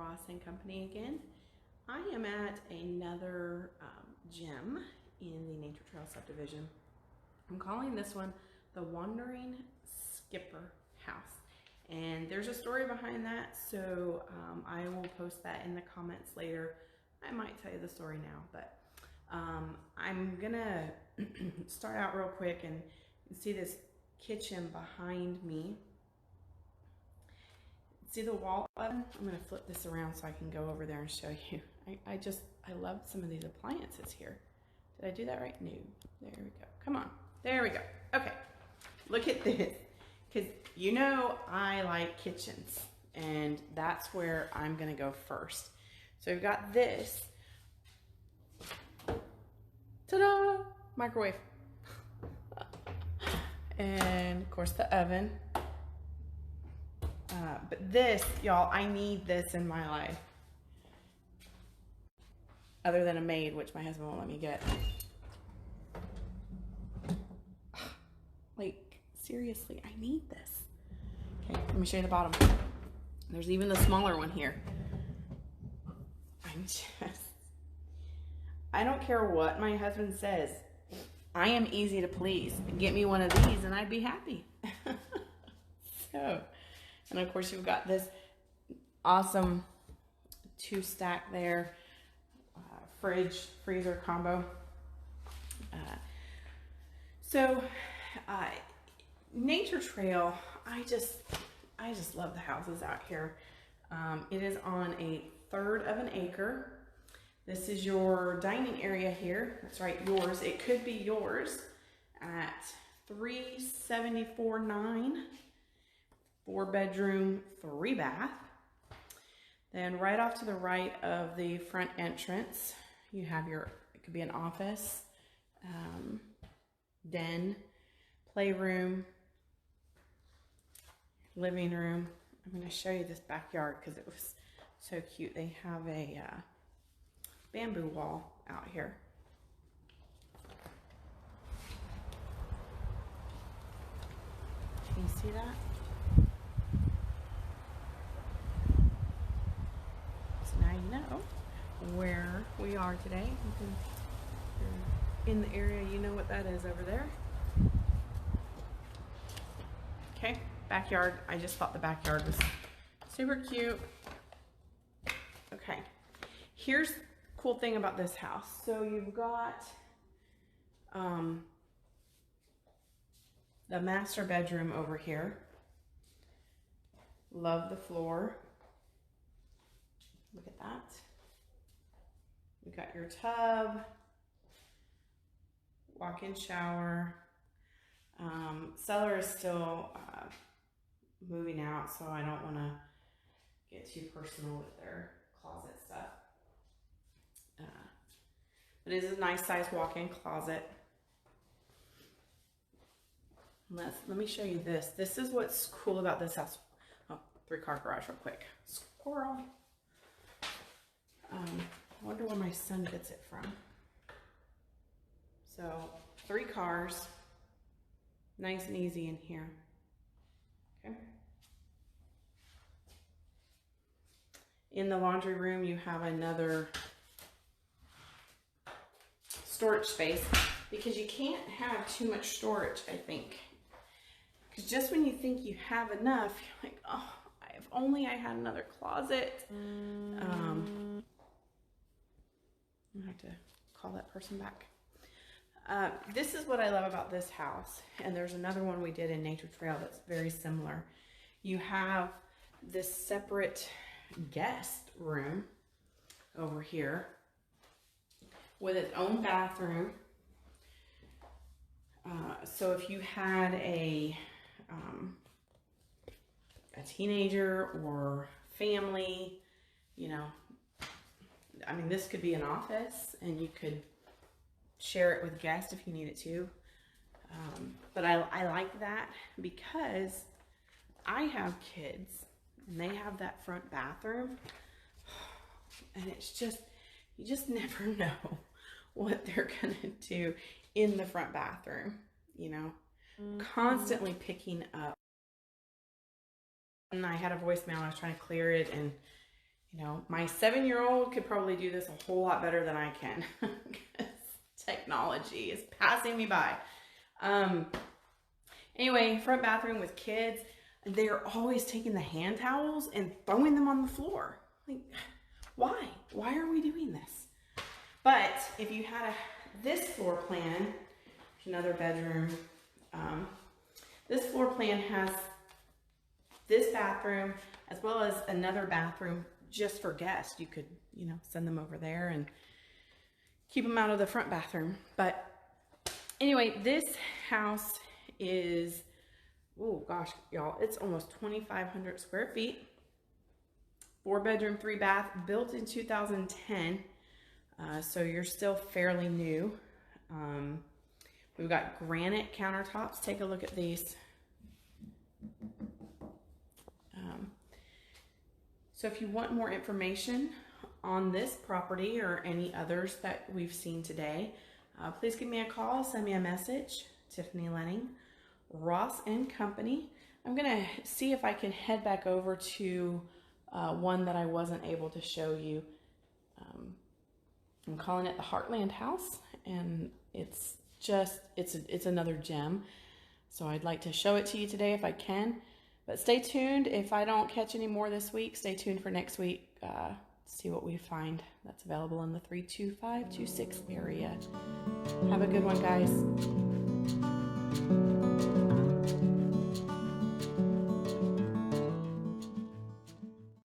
Ross and Company again. I am at another gym in the Nature Trail subdivision. I'm calling this one the Wandering Skipper House. And there's a story behind that, so I will post that in the comments later. I might tell you the story now, but I'm gonna start out real quick, and you can see this kitchen behind me. See the wall oven? I'm gonna flip this around so I can go over there and show you. I love some of these appliances here. Did I do that right? No. There we go. Come on. There we go. Okay. Look at this. Because you know I like kitchens, and that's where I'm gonna go first. So we've got this. Ta-da! Microwave. And of course the oven. But this, y'all, I need this in my life. Other than a maid, which my husband won't let me get. Like, seriously, I need this. Okay, let me show you the bottom. There's even the smaller one here. I don't care what my husband says. I am easy to please. Get me one of these and I'd be happy. So, and of course you've got this awesome 2-stack there, fridge, freezer combo. Nature Trail, I just love the houses out here. It is on 1/3 of an acre. This is your dining area here. That's right, yours. It could be yours at $374,900. 4-bedroom, 3-bath. Then right off to the right of the front entrance, you have it could be an office, den, playroom, living room. I'm going to show you this backyard because it was so cute. They have a bamboo wall out here. Can you see that? Now you know where we are today. You're in the area, you know what that is over there. Okay, backyard. I just thought the backyard was super cute. Okay, here's the cool thing about this house. So you've got the master bedroom over here. Love the floor. Look at that. You got your tub, walk-in shower. Cellar is still moving out, so I don't want to get too personal with their closet stuff. But it is a nice size walk-in closet. Let me show you this. This is what's cool about this house. Oh, 3-car garage real quick. Squirrel. I wonder where my son gets it from. So 3 cars, nice and easy in here. Okay. In the laundry room, you have another storage space because you can't have too much storage, I think. Because just when you think you have enough, you're like, oh, if only I had another closet. I have to call that person back. This is what I love about this house. And there's another one we did in Nature Trail that's very similar. You have this separate guest room over here with its own bathroom. So if you had a teenager or family, you know, I mean, this could be an office and you could share it with guests if you needed to. But I like that because I have kids and they have that front bathroom, and it's just, you just never know what they're gonna do in the front bathroom, you know, constantly picking up. And I had a voicemail, I was trying to clear it, and You know, my 7-year-old could probably do this a whole lot better than I can. Technology is passing me by. Anyway, front bathroom with kids, they're always taking the hand towels and throwing them on the floor. Like, why? Why are we doing this? But if you had this floor plan, another bedroom, this floor plan has this bathroom as well as another bathroom just for guests. You could, you know, send them over there and keep them out of the front bathroom. But anyway, this house is, oh gosh, y'all, it's almost 2,500 square feet. 4-bedroom, 3-bath, built in 2010. So you're still fairly new. We've got granite countertops. Take a look at these. So if you want more information on this property or any others that we've seen today, please give me a call, send me a message. Tiffany Lenning, Ross and Company. I'm gonna see if I can head back over to one that I wasn't able to show you. I'm calling it the Heartland House, and it's another gem. So I'd like to show it to you today if I can. But stay tuned. If I don't catch any more this week, stay tuned for next week. See what we find that's available in the 32526 area. Have a good one, guys.